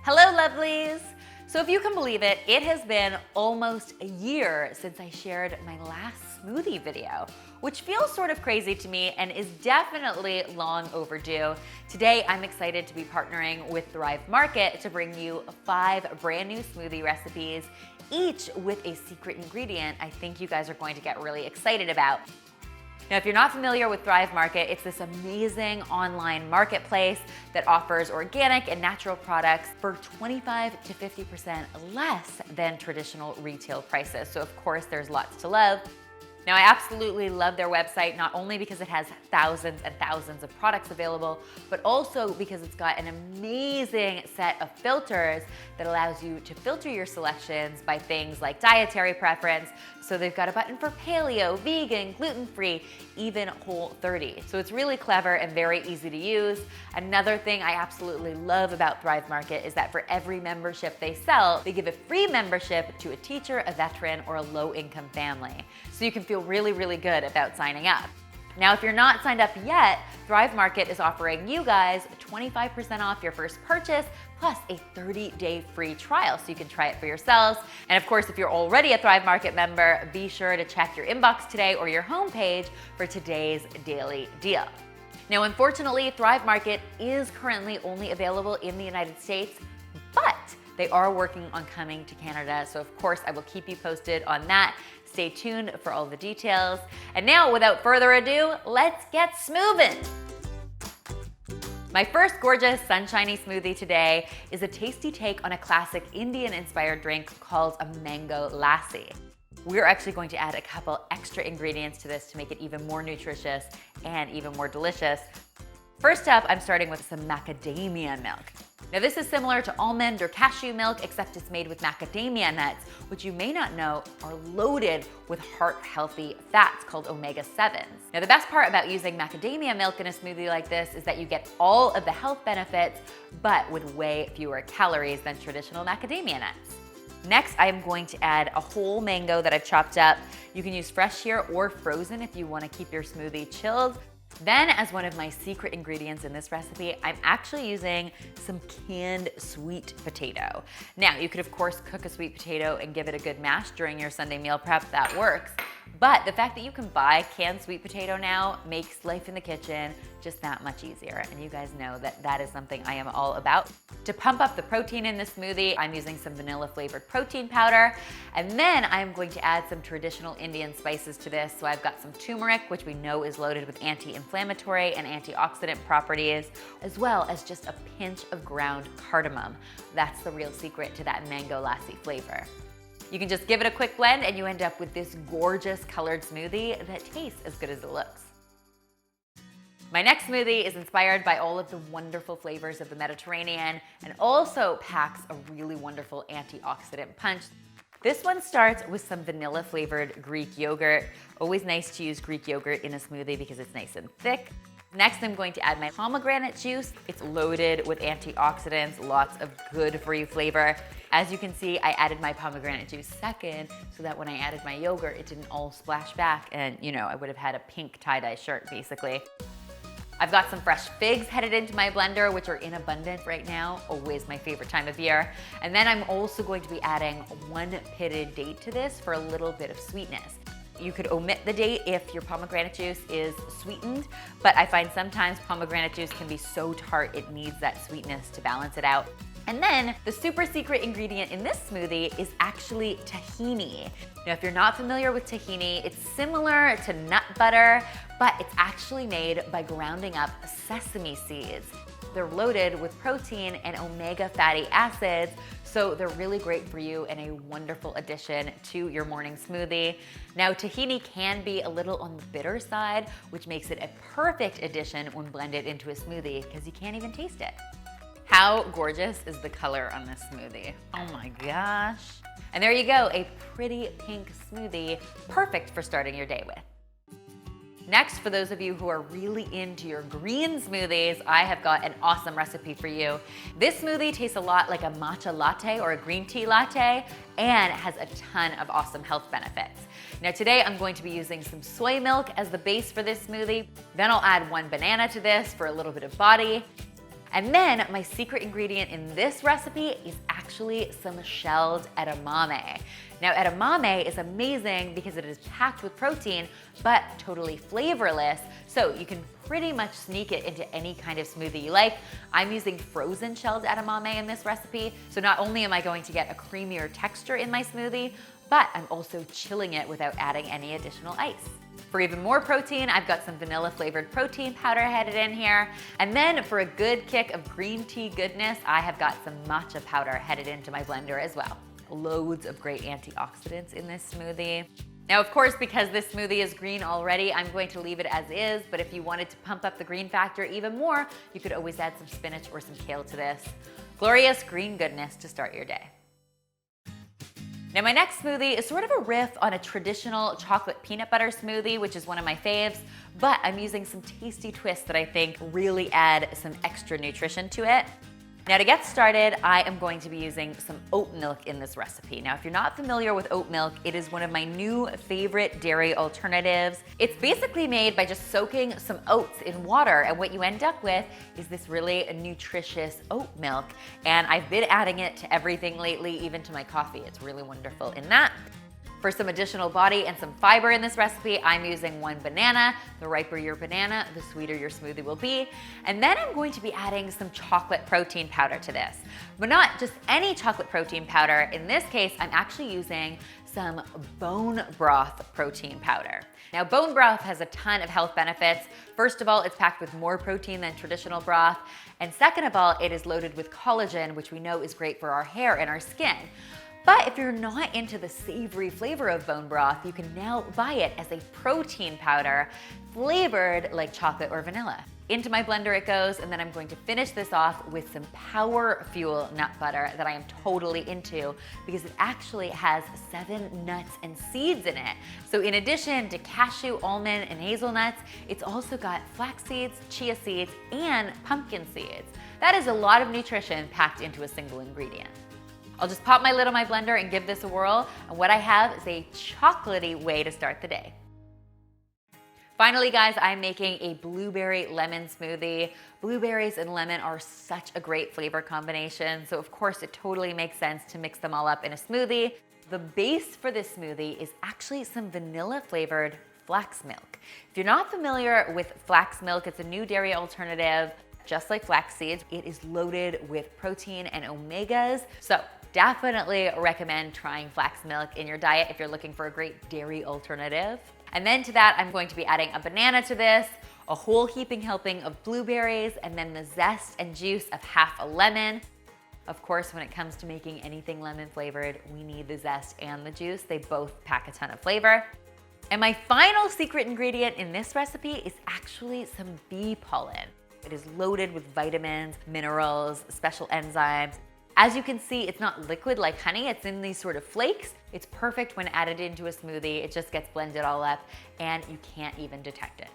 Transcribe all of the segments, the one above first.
Hello, lovelies! So if you can believe it, it has been almost a year since I shared my last smoothie video, which feels sort of crazy to me and is definitely long overdue. Today, I'm excited to be partnering with Thrive Market to bring you 5 brand new smoothie recipes, each with a secret ingredient I think you guys are going to get really excited about. Now, if you're not familiar with Thrive Market, it's this amazing online marketplace that offers organic and natural products for 25 to 50% less than traditional retail prices. So of course, there's lots to love. Now, I absolutely love their website, not only because it has thousands and thousands of products available, but also because it's got an amazing set of filters that allows you to filter your selections by things like dietary preference. So they've got a button for paleo, vegan, gluten-free, even Whole30. So it's really clever and very easy to use. Another thing I absolutely love about Thrive Market is that for every membership they sell, they give a free membership to a teacher, a veteran, or a low-income family. So you can feel really, really good about signing up. Now, if you're not signed up yet, Thrive Market is offering you guys 25% off your first purchase, plus a 30-day free trial, so you can try it for yourselves. And of course, if you're already a Thrive Market member, be sure to check your inbox today or your homepage for today's daily deal. Now, unfortunately, Thrive Market is currently only available in the United States, but they are working on coming to Canada. So of course, I will keep you posted on that. Stay tuned for all the details. And now, without further ado, let's get smoothin'. My first gorgeous sunshiny smoothie today is a tasty take on a classic Indian-inspired drink called a mango lassi. We're actually going to add a couple extra ingredients to this to make it even more nutritious and even more delicious. First up, I'm starting with some macadamia milk. Now, this is similar to almond or cashew milk, except it's made with macadamia nuts, which you may not know are loaded with heart-healthy fats called omega-7s. Now, the best part about using macadamia milk in a smoothie like this is that you get all of the health benefits, but with way fewer calories than traditional macadamia nuts. Next, I am going to add a whole mango that I've chopped up. You can use fresh here or frozen if you want to keep your smoothie chilled. Then, as one of my secret ingredients in this recipe, I'm actually using some canned sweet potato. Now, you could of course cook a sweet potato and give it a good mash during your Sunday meal prep, that works. But the fact that you can buy canned sweet potato now makes life in the kitchen just that much easier. And you guys know that that is something I am all about. To pump up the protein in this smoothie, I'm using some vanilla flavored protein powder. And then I'm going to add some traditional Indian spices to this. So I've got some turmeric, which we know is loaded with anti-inflammatory and antioxidant properties, as well as just a pinch of ground cardamom. That's the real secret to that mango lassi flavor. You can just give it a quick blend and you end up with this gorgeous colored smoothie that tastes as good as it looks. My next smoothie is inspired by all of the wonderful flavors of the Mediterranean and also packs a really wonderful antioxidant punch. This one starts with some vanilla flavored Greek yogurt. Always nice to use Greek yogurt in a smoothie because it's nice and thick. Next, I'm going to add my pomegranate juice. It's loaded with antioxidants, lots of good for you flavor. As you can see, I added my pomegranate juice second so that when I added my yogurt, it didn't all splash back and, you know, I would have had a pink tie-dye shirt basically. I've got some fresh figs headed into my blender, which are in abundance right now, always my favorite time of year. And then I'm also going to be adding 1 pitted date to this for a little bit of sweetness. You could omit the date if your pomegranate juice is sweetened, but I find sometimes pomegranate juice can be so tart it needs that sweetness to balance it out. And then the super secret ingredient in this smoothie is actually tahini. Now, if you're not familiar with tahini, it's similar to nut butter, but it's actually made by grounding up sesame seeds. They're loaded with protein and omega fatty acids, so they're really great for you and a wonderful addition to your morning smoothie. Now, tahini can be a little on the bitter side, which makes it a perfect addition when blended into a smoothie because you can't even taste it. How gorgeous is the color on this smoothie? Oh my gosh. And there you go, a pretty pink smoothie, perfect for starting your day with. Next, for those of you who are really into your green smoothies, I have got an awesome recipe for you. This smoothie tastes a lot like a matcha latte or a green tea latte and has a ton of awesome health benefits. Now today I'm going to be using some soy milk as the base for this smoothie. Then I'll add 1 banana to this for a little bit of body. And then my secret ingredient in this recipe is actually some shelled edamame. Now, edamame is amazing because it is packed with protein, but totally flavorless, so you can pretty much sneak it into any kind of smoothie you like. I'm using frozen shelled edamame in this recipe, so not only am I going to get a creamier texture in my smoothie, but I'm also chilling it without adding any additional ice. For even more protein, I've got some vanilla flavored protein powder headed in here. And then for a good kick of green tea goodness, I have got some matcha powder headed into my blender as well. Loads of great antioxidants in this smoothie. Now, of course, because this smoothie is green already, I'm going to leave it as is, but if you wanted to pump up the green factor even more, you could always add some spinach or some kale to this. Glorious green goodness to start your day. Now, my next smoothie is sort of a riff on a traditional chocolate peanut butter smoothie, which is one of my faves, but I'm using some tasty twists that I think really add some extra nutrition to it. Now, to get started, I am going to be using some oat milk in this recipe. Now, if you're not familiar with oat milk, it is one of my new favorite dairy alternatives. It's basically made by just soaking some oats in water, and what you end up with is this really nutritious oat milk. And I've been adding it to everything lately, even to my coffee. It's really wonderful in that. For some additional body and some fiber in this recipe, I'm using 1 banana. The riper your banana, the sweeter your smoothie will be. And then I'm going to be adding some chocolate protein powder to this. But not just any chocolate protein powder. In this case, I'm actually using some bone broth protein powder. Now, bone broth has a ton of health benefits. First of all, it's packed with more protein than traditional broth. And second of all, it is loaded with collagen, which we know is great for our hair and our skin. But if you're not into the savory flavor of bone broth, you can now buy it as a protein powder flavored like chocolate or vanilla. Into my blender it goes, and then I'm going to finish this off with some Power Fuel nut butter that I am totally into because it actually has 7 nuts and seeds in it. So in addition to cashew, almond, and hazelnuts, it's also got flax seeds, chia seeds, and pumpkin seeds. That is a lot of nutrition packed into a single ingredient. I'll just pop my lid on my blender and give this a whirl, and what I have is a chocolatey way to start the day. Finally, guys, I'm making a blueberry lemon smoothie. Blueberries and lemon are such a great flavor combination, so of course it totally makes sense to mix them all up in a smoothie. The base for this smoothie is actually some vanilla flavored flax milk. If you're not familiar with flax milk, it's a new dairy alternative. Just like flax seeds, it is loaded with protein and omegas. So definitely recommend trying flax milk in your diet if you're looking for a great dairy alternative. And then to that, I'm going to be adding a banana to this, a whole heaping helping of blueberries, and then the zest and juice of half a lemon. Of course, when it comes to making anything lemon flavored, we need the zest and the juice. They both pack a ton of flavor. And my final secret ingredient in this recipe is actually some bee pollen. It is loaded with vitamins, minerals, special enzymes. As you can see, it's not liquid like honey, it's in these sort of flakes. It's perfect when added into a smoothie. It just gets blended all up and you can't even detect it.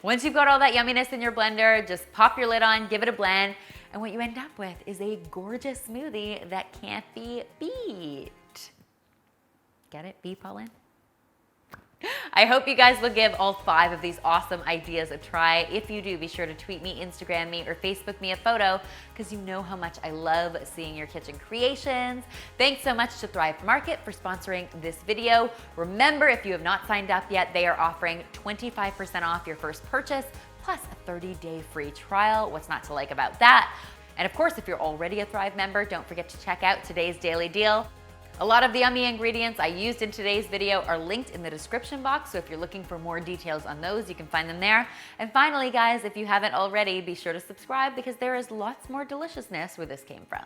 Once you've got all that yumminess in your blender, just pop your lid on, give it a blend, and what you end up with is a gorgeous smoothie that can't be beat. Get it? Bee pollen? I hope you guys will give all 5 of these awesome ideas a try. If you do, be sure to tweet me, Instagram me, or Facebook me a photo because you know how much I love seeing your kitchen creations. Thanks so much to Thrive Market for sponsoring this video. Remember, if you have not signed up yet, they are offering 25% off your first purchase plus a 30-day free trial. What's not to like about that? And of course, if you're already a Thrive member, don't forget to check out today's daily deal. A lot of the yummy ingredients I used in today's video are linked in the description box, so if you're looking for more details on those, you can find them there. And finally, guys, if you haven't already, be sure to subscribe because there is lots more deliciousness where this came from.